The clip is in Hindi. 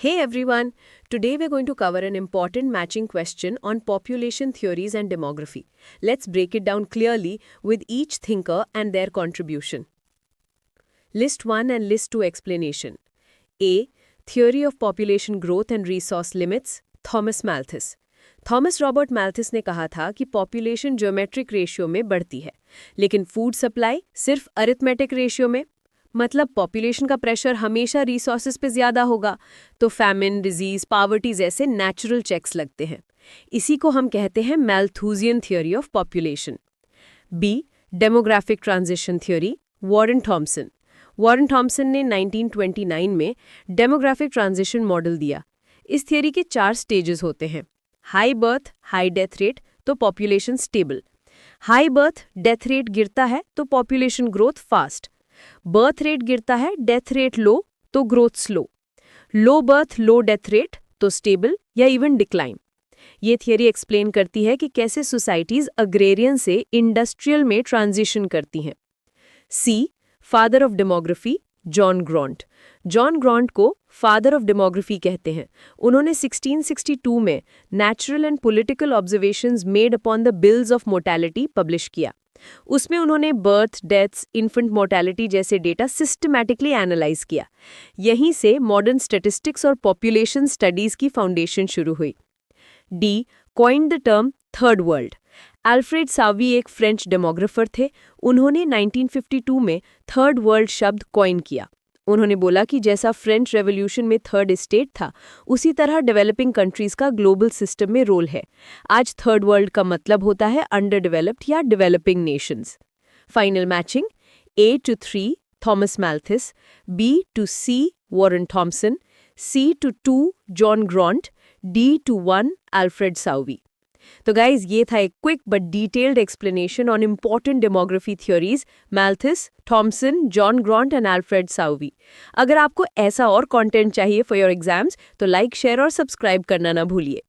Hey everyone, today we're going to cover an important matching question on population theories and demography. Let's break it down clearly with each thinker and their contribution. List 1 and List 2 explanation. A. Theory of population growth and resource limits, Thomas Malthus. Thomas Robert Malthus ने कहा था कि पॉपुलेशन ज्योमेट्रिक रेशियो में बढ़ती है, लेकिन फूड सप्लाई सिर्फ अरिथमेटिक रेशियो में. मतलब पॉपुलेशन का प्रेशर हमेशा रिसोर्सेज पे ज़्यादा होगा, तो फैमिन, डिजीज, पावर्टी जैसे नेचुरल चेक्स लगते हैं. इसी को हम कहते हैं Malthusian theory of population. B. Demographic transition theory, Warren Thompson. Warren Thompson ने 1929 में डेमोग्राफिक ट्रांजिशन मॉडल दिया. इस थियरी के 4 स्टेजेस होते हैं. High birth, high death rate, तो population stable. High birth, death rate गिरता है तो population growth fast. Birth rate गिरता है, डेथ रेट लो, तो growth slow. Low birth, low death rate, तो स्टेबल या इवन डिक्लाइन. ये थियरी एक्सप्लेन करती है कि कैसे सोसाइटीज अग्रेरियन से इंडस्ट्रियल में ट्रांजिशन करती हैं. C. Father of demography, John Graunt. John Graunt को फादर ऑफ डेमोग्राफी कहते हैं. उन्होंने 1662 में natural and political observations made upon the bills of mortality publish किया. उसमें उन्होंने बर्थ, डेथ्स, इन्फेंट मोर्टेलिटी जैसे डेटा सिस्टमैटिकली एनालाइज किया. यहीं से मॉडर्न स्टैटिस्टिक्स और पॉपुलेशन स्टडीज की फाउंडेशन शुरू हुई. D. Coined the term third world. Alfred Sauvy एक फ्रेंच डेमोग्राफर थे. उन्होंने 1952 में थर्ड वर्ल्ड शब्द कॉइन किया. उन्होंने बोला कि जैसा फ्रेंच रेवोल्यूशन में थर्ड स्टेट था, उसी तरह डेवलपिंग कंट्रीज का ग्लोबल सिस्टम में रोल है. आज थर्ड वर्ल्ड का मतलब होता है अंडर डेवलप्ड या developing nations. Final matching. A to 3 Thomas Malthus, B to C Warren Thompson, C to 2 John Graunt, D to 1 Alfred Sauvy. तो गाइज, ये था एक quick but detailed explanation on important demography theories Malthus, Thompson, John ग्रॉन्ट and Alfred सावी. अगर आपको ऐसा और कंटेंट चाहिए फॉर योर एग्जाम्स तो लाइक, शेयर और सब्सक्राइब करना ना भूलिए.